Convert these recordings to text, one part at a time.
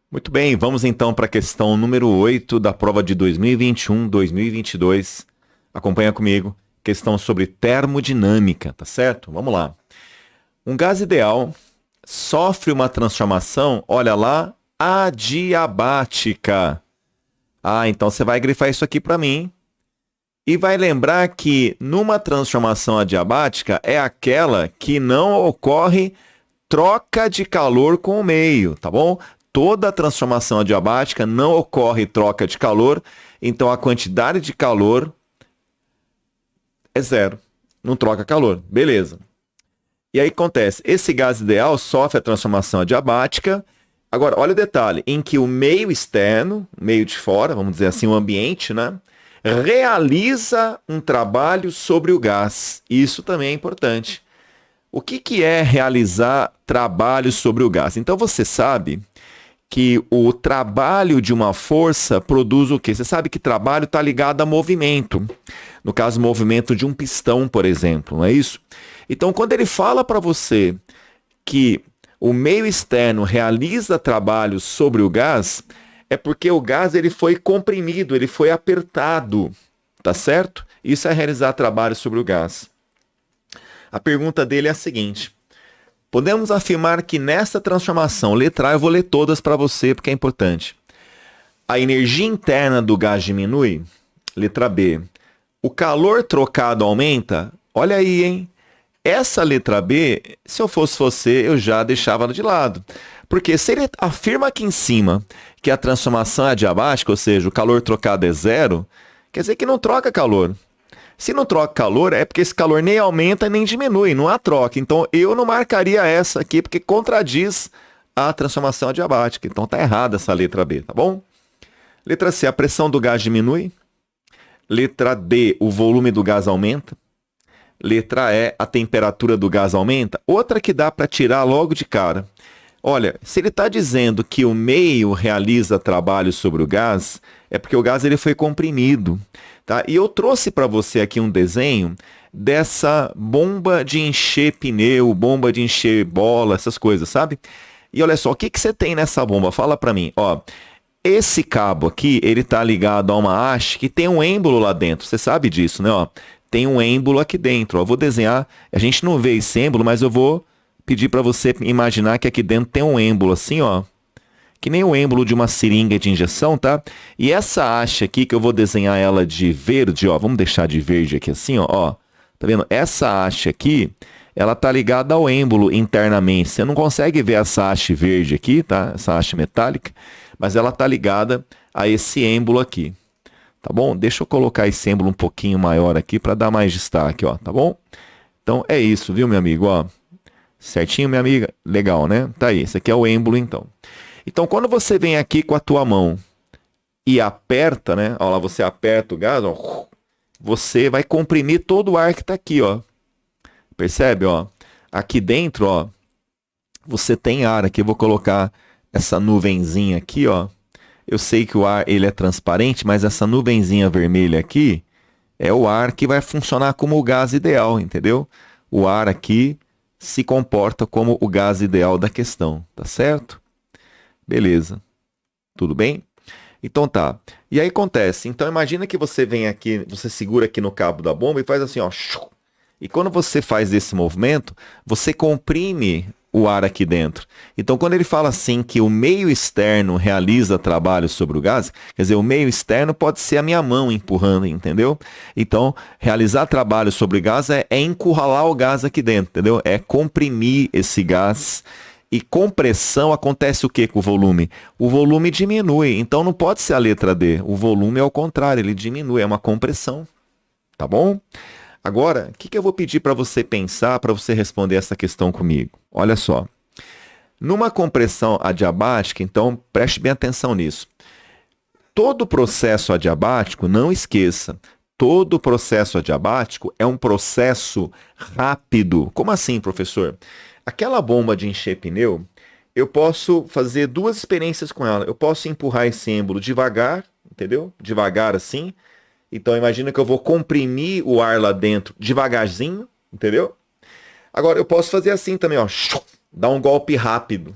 Muito bem, vamos então para a questão número 8 da prova de 2021-2022. Acompanha comigo. Questão sobre termodinâmica, tá certo? Vamos lá. Um gás ideal sofre uma transformação, olha lá, adiabática. Ah, então você vai grifar isso aqui para mim e vai lembrar que numa transformação adiabática é aquela que não ocorre troca de calor com o meio, tá bom? Toda transformação adiabática não ocorre troca de calor, então a quantidade de calor é zero. Não troca calor, beleza. E aí acontece, esse gás ideal sofre a transformação adiabática. Agora, olha o detalhe, em que o meio externo, meio de fora, vamos dizer assim, o ambiente, né? Realiza um trabalho sobre o gás. Isso também é importante. O que é realizar trabalho sobre o gás? Então você sabe que o trabalho de uma força produz o quê? Você sabe que trabalho está ligado a movimento. No caso, movimento de um pistão, por exemplo, não é isso? Então, quando ele fala para você que o meio externo realiza trabalho sobre o gás, é porque o gás ele foi comprimido, ele foi apertado, tá certo? Isso é realizar trabalho sobre o gás. A pergunta dele é a seguinte: podemos afirmar que nessa transformação, letra A, eu vou ler todas para você porque é importante. A energia interna do gás diminui? Letra B. O calor trocado aumenta? Olha aí, hein? Essa letra B, se eu fosse você, eu já deixava ela de lado. Porque se ele afirma aqui em cima que a transformação é adiabática, ou seja, o calor trocado é zero, quer dizer que não troca calor. Se não troca calor, é porque esse calor nem aumenta nem diminui, não há troca. Então eu não marcaria essa aqui, porque contradiz a transformação adiabática. Então tá errada essa letra B, tá bom? Letra C, a pressão do gás diminui. Letra D, o volume do gás aumenta. Letra E, a temperatura do gás aumenta. Outra que dá para tirar logo de cara. Olha, se ele está dizendo que o meio realiza trabalho sobre o gás, é porque o gás ele foi comprimido. Tá? E eu trouxe para você aqui um desenho dessa bomba de encher pneu, bomba de encher bola, essas coisas, sabe? E olha só, o que você tem nessa bomba? Fala para mim. Ó, esse cabo aqui, ele está ligado a uma haste que tem um êmbolo lá dentro. Você sabe disso, né? Ó, tem um êmbolo aqui dentro. Ó, eu vou desenhar. A gente não vê esse êmbolo, mas eu vou pedir para você imaginar que aqui dentro tem um êmbolo assim, ó. Que nem o êmbolo de uma seringa de injeção, tá? E essa haste aqui, que eu vou desenhar ela de verde, ó. Vamos deixar de verde aqui assim, ó. Tá vendo? Essa haste aqui, ela tá ligada ao êmbolo internamente. Você não consegue ver essa haste verde aqui, tá? Essa haste metálica. Mas ela tá ligada a esse êmbolo aqui. Tá bom? Deixa eu colocar esse êmbolo um pouquinho maior aqui para dar mais destaque, ó. Tá bom? Então é isso, viu, meu amigo? Ó. Certinho, minha amiga? Legal, né? Tá aí. Esse aqui é o êmbolo, então. Então, quando você vem aqui com a tua mão e aperta, né? Olha lá, você aperta o gás, ó, você vai comprimir todo o ar que está aqui, ó. Percebe, ó? Aqui dentro, ó, você tem ar. Aqui eu vou colocar essa nuvenzinha aqui, ó. Eu sei que o ar ele é transparente, mas essa nuvenzinha vermelha aqui é o ar que vai funcionar como o gás ideal, entendeu? O ar aqui se comporta como o gás ideal da questão, tá certo? Beleza. Tudo bem? Então tá. E aí acontece. Então imagina que você vem aqui, você segura aqui no cabo da bomba e faz assim, ó. E quando você faz esse movimento, você comprime o ar aqui dentro. Então quando ele fala assim que o meio externo realiza trabalho sobre o gás, quer dizer, o meio externo pode ser a minha mão empurrando, entendeu? Então, realizar trabalho sobre o gás é encurralar o gás aqui dentro, entendeu? É comprimir esse gás. E compressão acontece o que com o volume? O volume diminui, então não pode ser a letra D. O volume é o contrário, ele diminui, é uma compressão. Tá bom? Agora, o que eu vou pedir para você pensar para você responder essa questão comigo? Olha só. Numa compressão adiabática, então preste bem atenção nisso. Todo processo adiabático, não esqueça, todo processo adiabático é um processo rápido. Como assim, professor? Aquela bomba de encher pneu, eu posso fazer duas experiências com ela. Eu posso empurrar esse êmbolo devagar, entendeu? Devagar assim. Então imagina que eu vou comprimir o ar lá dentro devagarzinho, entendeu? Agora eu posso fazer assim também, ó, dar um golpe rápido.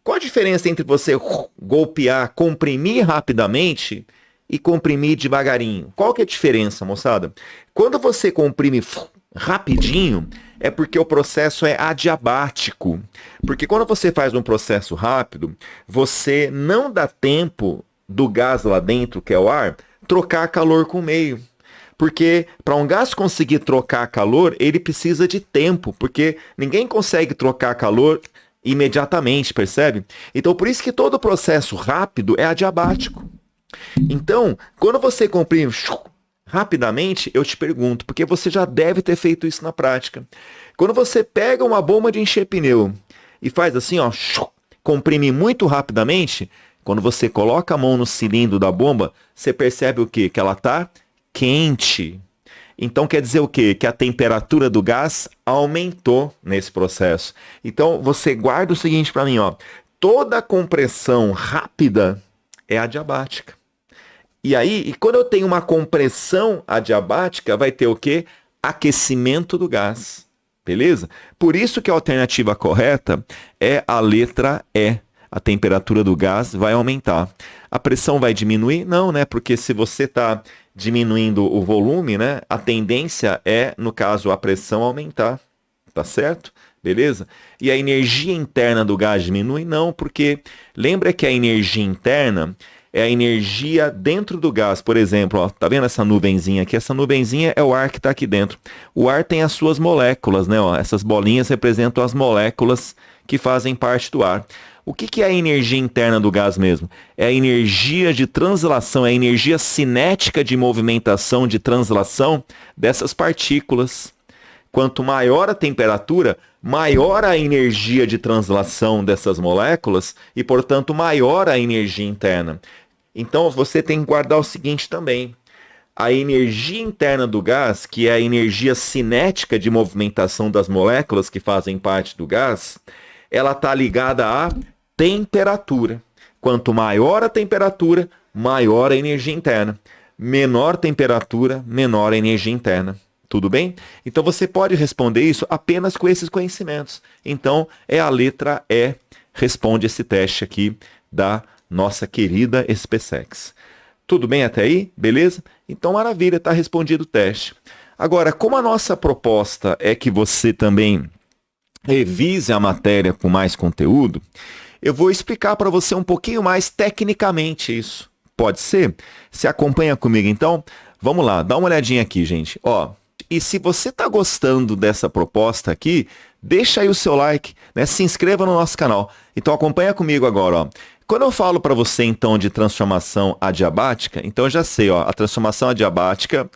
Qual a diferença entre você golpear, comprimir rapidamente e comprimir devagarinho? Qual que é a diferença, moçada? Quando você comprime rapidinho, é porque o processo é adiabático. Porque quando você faz um processo rápido, você não dá tempo do gás lá dentro, que é o ar, trocar calor com o meio. Porque para um gás conseguir trocar calor, ele precisa de tempo, porque ninguém consegue trocar calor imediatamente, percebe? Então, por isso que todo processo rápido é adiabático. Então, quando você comprime rapidamente, eu te pergunto, porque você já deve ter feito isso na prática. Quando você pega uma bomba de encher pneu e faz assim, ó, comprime muito rapidamente, quando você coloca a mão no cilindro da bomba, você percebe o quê? Que ela está quente. Então quer dizer o quê? Que a temperatura do gás aumentou nesse processo. Então você guarda o seguinte para mim, ó. Toda compressão rápida é adiabática. E aí, e quando eu tenho uma compressão adiabática, vai ter o quê? Aquecimento do gás. Beleza? Por isso que a alternativa correta é a letra E. A temperatura do gás vai aumentar. A pressão vai diminuir? Não, né? Porque se você está diminuindo o volume, né? A tendência é, no caso, a pressão aumentar. Tá certo? Beleza? E a energia interna do gás diminui? Não, porque lembra que a energia interna é a energia dentro do gás. Por exemplo, ó, tá vendo essa nuvenzinha aqui? Essa nuvenzinha é o ar que está aqui dentro. O ar tem as suas moléculas, né? Ó, essas bolinhas representam as moléculas que fazem parte do ar. O que é a energia interna do gás mesmo? É a energia de translação, é a energia cinética de movimentação, de translação dessas partículas. Quanto maior a temperatura, maior a energia de translação dessas moléculas e, portanto, maior a energia interna. Então, você tem que guardar o seguinte também. A energia interna do gás, que é a energia cinética de movimentação das moléculas que fazem parte do gás, ela está ligada à temperatura. Quanto maior a temperatura, maior a energia interna. Menor temperatura, menor a energia interna. Tudo bem? Então você pode responder isso apenas com esses conhecimentos. Então é a letra E. Responde esse teste aqui da nossa querida SpaceX. Tudo bem até aí? Beleza? Então maravilha, está respondido o teste. Agora, como a nossa proposta é que você também revise a matéria com mais conteúdo, eu vou explicar para você um pouquinho mais tecnicamente isso. Pode ser? Se acompanha comigo então? Vamos lá, dá uma olhadinha aqui, gente. Ó, e se você está gostando dessa proposta aqui, deixa aí o seu like, né? Se inscreva no nosso canal. Então acompanha comigo agora, ó. Quando eu falo para você então de transformação adiabática, então eu já sei, ó, a transformação adiabática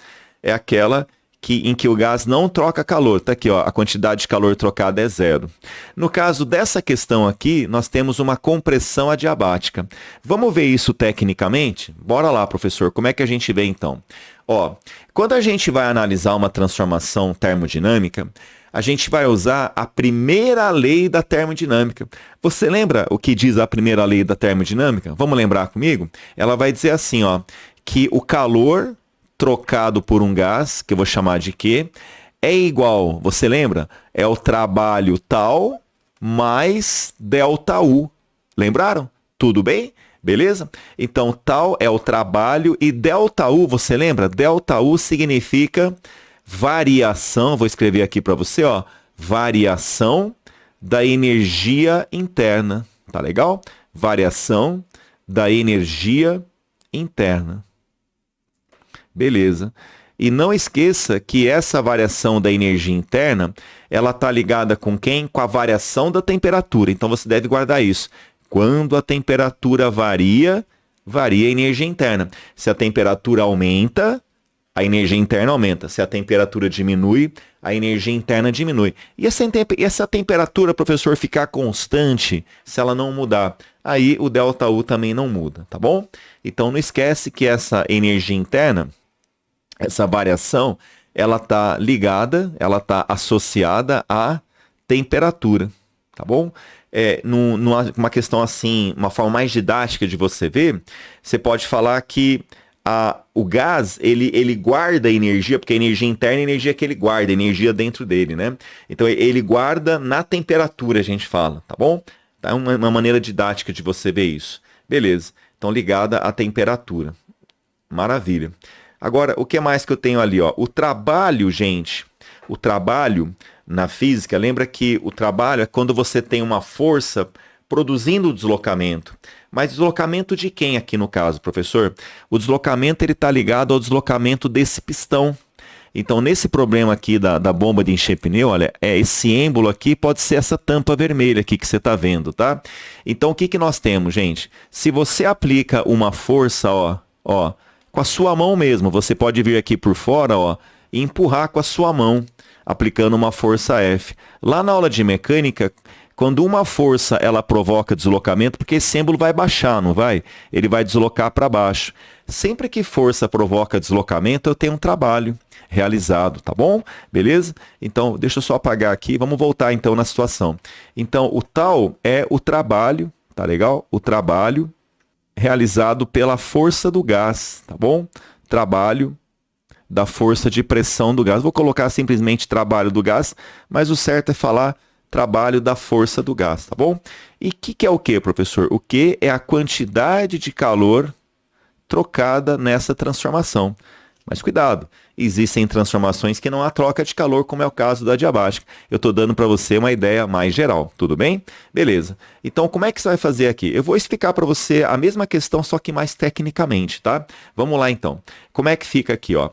é aquela em que o gás não troca calor. Tá aqui, ó, a quantidade de calor trocada é zero. No caso dessa questão aqui, nós temos uma compressão adiabática. Vamos ver isso tecnicamente? Bora lá, professor, como é que a gente vê então? Ó, quando a gente vai analisar uma transformação termodinâmica, a gente vai usar a primeira lei da termodinâmica. Você lembra o que diz a primeira lei da termodinâmica? Vamos lembrar comigo? Ela vai dizer assim, ó, que o calor trocado por um gás, que eu vou chamar de Q, é igual, você lembra? É o trabalho tal mais ΔU. Lembraram? Tudo bem? Beleza? Então, tal é o trabalho e ΔU, você lembra? ΔU significa variação, vou escrever aqui para você, ó, variação da energia interna. Tá legal? Variação da energia interna. Beleza. E não esqueça que essa variação da energia interna, ela está ligada com quem? Com a variação da temperatura. Então você deve guardar isso. Quando a temperatura varia, varia a energia interna. Se a temperatura aumenta, a energia interna aumenta. Se a temperatura diminui, a energia interna diminui. E essa temperatura, professor, ficar constante, se ela não mudar, aí o ΔU também não muda, tá bom? Então não esquece que essa energia interna, essa variação, ela está ligada, ela está associada à temperatura, tá bom? Numa questão assim, uma forma mais didática de você ver, você pode falar que o gás, ele guarda energia, porque a energia interna é a energia que ele guarda, energia dentro dele, né? Então ele guarda na temperatura, a gente fala, tá bom? Tá? Uma maneira didática de você ver isso. Beleza. Então, ligada à temperatura. Maravilha. Agora, o que mais que eu tenho ali? Ó? O trabalho, gente. O trabalho na física, lembra que o trabalho é quando você tem uma força produzindo o deslocamento. Mas deslocamento de quem aqui no caso, professor? O deslocamento está ligado ao deslocamento desse pistão. Então, nesse problema aqui da bomba de encher pneu, olha, esse êmbolo aqui pode ser essa tampa vermelha aqui que você está vendo, tá? Então, o que nós temos, gente? Se você aplica uma força, ó, com a sua mão mesmo, você pode vir aqui por fora, ó, e empurrar com a sua mão, aplicando uma força F. Lá na aula de mecânica, quando uma força ela provoca deslocamento, porque esse símbolo vai baixar, não vai? Ele vai deslocar para baixo. Sempre que força provoca deslocamento, eu tenho um trabalho realizado, tá bom? Beleza? Então, deixa eu só apagar aqui. Vamos voltar então na situação. Então, o tal é o trabalho, tá legal? O trabalho realizado pela força do gás, tá bom? Trabalho da força de pressão do gás. Vou colocar simplesmente trabalho do gás, mas o certo é falar trabalho da força do gás, tá bom? E o que é o que, professor? O que é a quantidade de calor trocada nessa transformação. Mas cuidado, existem transformações que não há troca de calor, como é o caso da adiabática. Eu estou dando para você uma ideia mais geral, tudo bem? Beleza. Então, como é que você vai fazer aqui? Eu vou explicar para você a mesma questão, só que mais tecnicamente, tá? Vamos lá, então. Como é que fica aqui, ó?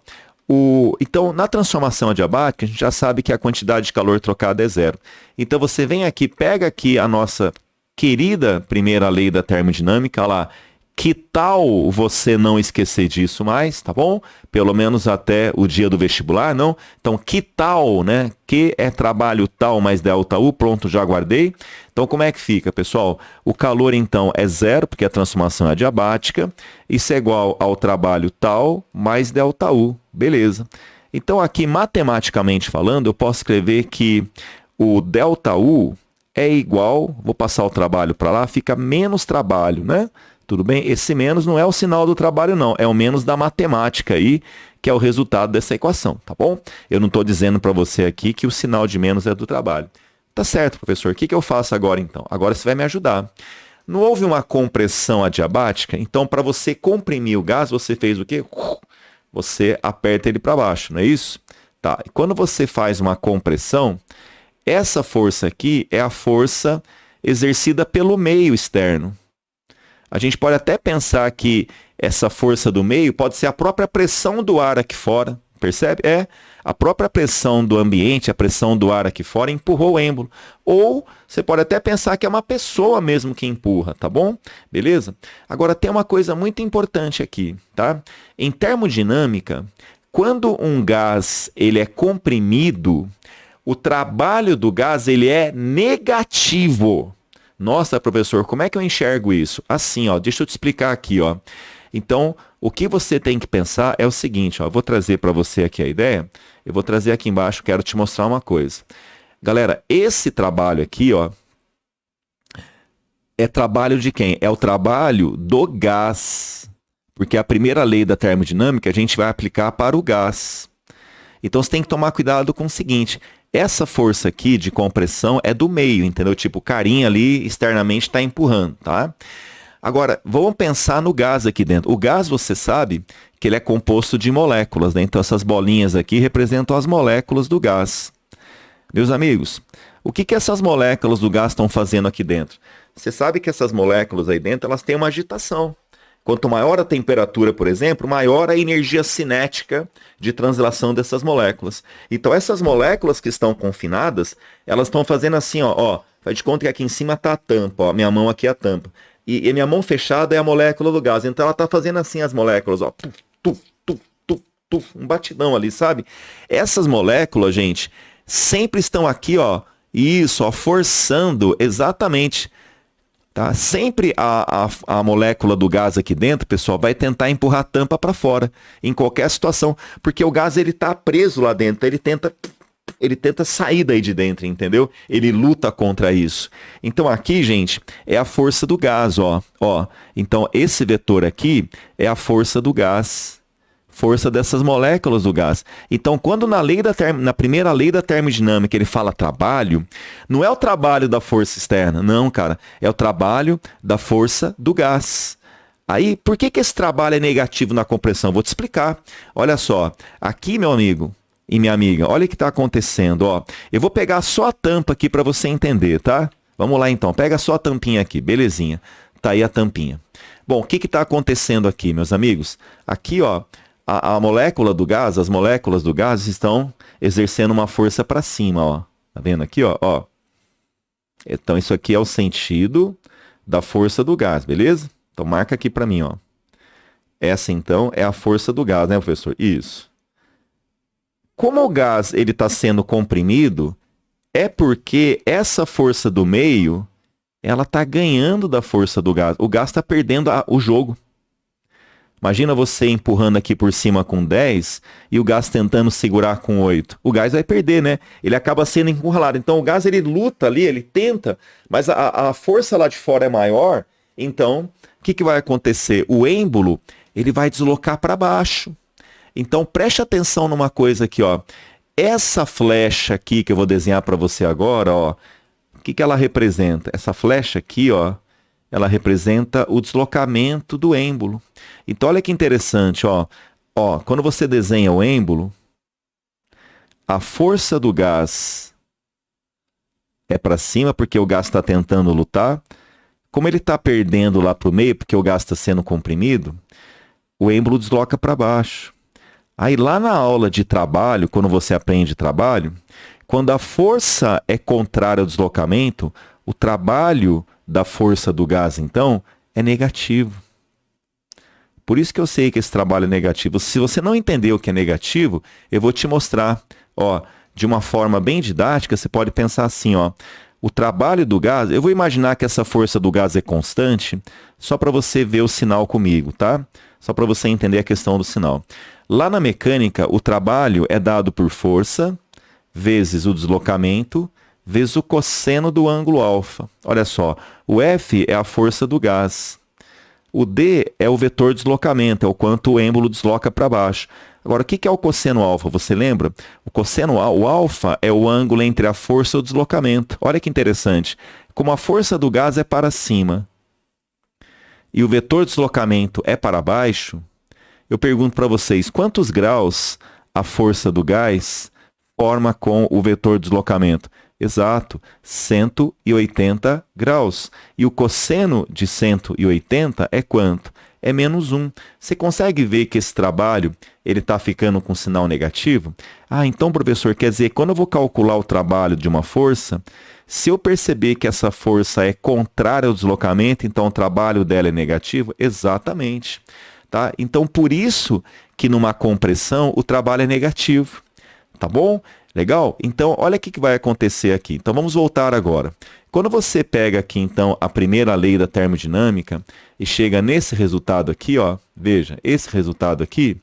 Então, na transformação adiabática, a gente já sabe que a quantidade de calor trocada é zero. Então, você vem aqui, pega aqui a nossa querida primeira lei da termodinâmica, lá. Que tal você não esquecer disso mais, tá bom? Pelo menos até o dia do vestibular, não? Então, que tal, né? Que é trabalho tal mais delta U, pronto, já guardei. Então, como é que fica, pessoal? O calor, então, é zero, porque a transformação é adiabática. Isso é igual ao trabalho tal mais delta U, beleza. Então, aqui, matematicamente falando, eu posso escrever que o delta U é igual, vou passar o trabalho para lá, fica menos trabalho, né? Tudo bem? Esse menos não é o sinal do trabalho, não. É o menos da matemática aí, que é o resultado dessa equação, tá bom? Eu não estou dizendo para você aqui que o sinal de menos é do trabalho. Tá certo, professor. O que eu faço agora, então? Agora você vai me ajudar. Não houve uma compressão adiabática? Então, para você comprimir o gás, você fez o quê? Você aperta ele para baixo, não é isso? Tá. E quando você faz uma compressão, essa força aqui é a força exercida pelo meio externo. A gente pode até pensar que essa força do meio pode ser a própria pressão do ar aqui fora, percebe? A própria pressão do ambiente, a pressão do ar aqui fora empurrou o êmbolo. Ou você pode até pensar que é uma pessoa mesmo que empurra, tá bom? Beleza? Agora tem uma coisa muito importante aqui, tá? Em termodinâmica, quando um gás ele é comprimido, o trabalho do gás ele é negativo. Nossa, professor, como é que eu enxergo isso? Assim, ó, deixa eu te explicar aqui, ó. Então, o que você tem que pensar é o seguinte, ó, eu vou trazer para você aqui a ideia, eu vou trazer aqui embaixo, quero te mostrar uma coisa. Galera, esse trabalho aqui, ó, é trabalho de quem? É o trabalho do gás, porque a primeira lei da termodinâmica a gente vai aplicar para o gás. Então, você tem que tomar cuidado com o seguinte, essa força aqui de compressão é do meio, entendeu? Tipo, o carinha ali externamente está empurrando, tá? Agora, vamos pensar no gás aqui dentro. O gás, você sabe que ele é composto de moléculas, né? Então, essas bolinhas aqui representam as moléculas do gás. Meus amigos, o que essas moléculas do gás estão fazendo aqui dentro? Você sabe que essas moléculas aí dentro, elas têm uma agitação. Quanto maior a temperatura, por exemplo, maior a energia cinética de translação dessas moléculas. Então, essas moléculas que estão confinadas, elas estão fazendo assim, ó, faz de conta que aqui em cima está a tampa, ó, minha mão aqui é a tampa. E minha mão fechada é a molécula do gás. Então, ela está fazendo assim as moléculas, ó, um batidão ali, sabe? Essas moléculas, gente, sempre estão aqui, ó, isso, ó, forçando exatamente. Tá? Sempre a molécula do gás aqui dentro, pessoal, vai tentar empurrar a tampa para fora, em qualquer situação, porque o gás ele tá preso lá dentro, ele tenta sair daí de dentro, entendeu? Ele luta contra isso. Então aqui, gente, é a força do gás, ó. Então esse vetor aqui é a força do gás. Força dessas moléculas do gás. Então, quando na primeira lei da termodinâmica ele fala trabalho, não é o trabalho da força externa, não, cara. É o trabalho da força do gás. Aí, por que esse trabalho é negativo na compressão? Vou te explicar. Olha só, aqui, meu amigo e minha amiga, olha o que está acontecendo. Ó. Eu vou pegar só a tampa aqui para você entender, tá? Vamos lá então, pega só a tampinha aqui, belezinha. Tá aí a tampinha. Bom, o que está acontecendo aqui, meus amigos? Aqui, ó, a molécula do gás, as moléculas do gás estão exercendo uma força para cima, ó. Tá vendo aqui, ó? Então, isso aqui é o sentido da força do gás, beleza? Então, marca aqui para mim, ó. Essa, então, é a força do gás, né, professor? Isso. Como o gás ele está sendo comprimido, é porque essa força do meio, ela está ganhando da força do gás. O gás está perdendo o jogo. Imagina você empurrando aqui por cima com 10 e o gás tentando segurar com 8. O gás vai perder, né? Ele acaba sendo encurralado. Então o gás ele luta ali, ele tenta, mas a força lá de fora é maior. Então, o que vai acontecer? O êmbolo ele vai deslocar para baixo. Então preste atenção numa coisa aqui, ó. Essa flecha aqui que eu vou desenhar para você agora, ó. O que ela representa? Essa flecha aqui, ó. Ela representa o deslocamento do êmbolo. Então, olha que interessante, ó. Ó, quando você desenha o êmbolo, a força do gás é para cima, porque o gás está tentando lutar. Como ele está perdendo lá para o meio, porque o gás está sendo comprimido, o êmbolo desloca para baixo. Aí, lá na aula de trabalho, quando você aprende trabalho, quando a força é contrária ao deslocamento, o trabalho da força do gás, então, é negativo. Por isso que eu sei que esse trabalho é negativo. Se você não entender o que é negativo, eu vou te mostrar. Ó, de uma forma bem didática, você pode pensar assim, ó. O trabalho do gás, eu vou imaginar que essa força do gás é constante, só para você ver o sinal comigo, tá? Só para você entender a questão do sinal. Lá na mecânica, o trabalho é dado por força, vezes o deslocamento, vezes o cosseno do ângulo alfa. Olha só, o F é a força do gás. O D é o vetor de deslocamento, é o quanto o êmbolo desloca para baixo. Agora, o que é o cosseno alfa? Você lembra? O alfa é o ângulo entre a força e o deslocamento. Olha que interessante. Como a força do gás é para cima e o vetor de deslocamento é para baixo, eu pergunto para vocês, quantos graus a força do gás forma com o vetor de deslocamento? Exato, 180 graus. E o cosseno de 180 é quanto? É menos 1. Você consegue ver que esse trabalho ele está ficando com sinal negativo? Ah, então, professor, quer dizer, quando eu vou calcular o trabalho de uma força, se eu perceber que essa força é contrária ao deslocamento, então o trabalho dela é negativo? Exatamente. Tá? Então, por isso que numa compressão o trabalho é negativo. Tá bom? Legal? Então, olha o que vai acontecer aqui. Então, vamos voltar agora. Quando você pega aqui, então, a primeira lei da termodinâmica e chega nesse resultado aqui, ó, veja, esse resultado aqui,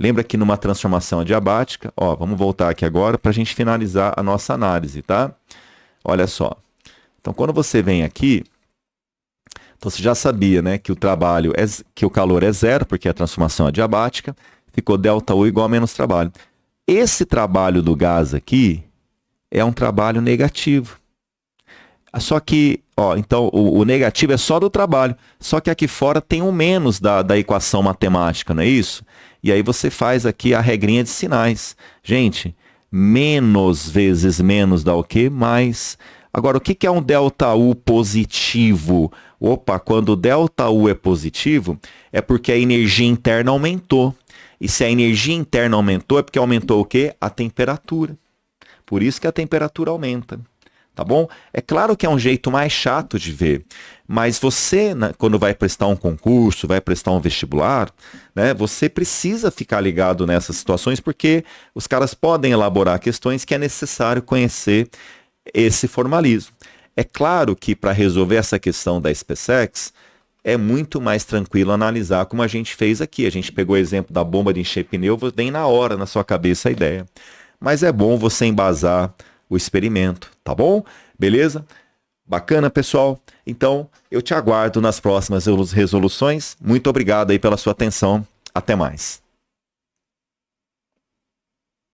lembra que numa transformação adiabática, ó, vamos voltar aqui agora para a gente finalizar a nossa análise, tá? Olha só. Então, quando você vem aqui, então você já sabia, né, que que o calor é zero, porque é a transformação adiabática, ficou ΔU igual a menos trabalho. Esse trabalho do gás aqui é um trabalho negativo. Só que, ó, então o negativo é só do trabalho. Só que aqui fora tem um menos da equação matemática, não é isso? E aí você faz aqui a regrinha de sinais. Gente, menos vezes menos dá o quê? Mais. Agora, o que é um ΔU positivo? Opa, quando o ΔU é positivo, é porque a energia interna aumentou. E se a energia interna aumentou, é porque aumentou o quê? A temperatura. Por isso que a temperatura aumenta. Tá bom? É claro que é um jeito mais chato de ver. Mas você, quando vai prestar um concurso, vai prestar um vestibular, né, você precisa ficar ligado nessas situações, porque os caras podem elaborar questões que é necessário conhecer esse formalismo. É claro que para resolver essa questão da SpaceX, é muito mais tranquilo analisar como a gente fez aqui. A gente pegou o exemplo da bomba de encher pneu, vem na hora na sua cabeça a ideia. Mas é bom você embasar o experimento, tá bom? Beleza? Bacana, pessoal? Então, eu te aguardo nas próximas resoluções. Muito obrigado aí pela sua atenção. Até mais.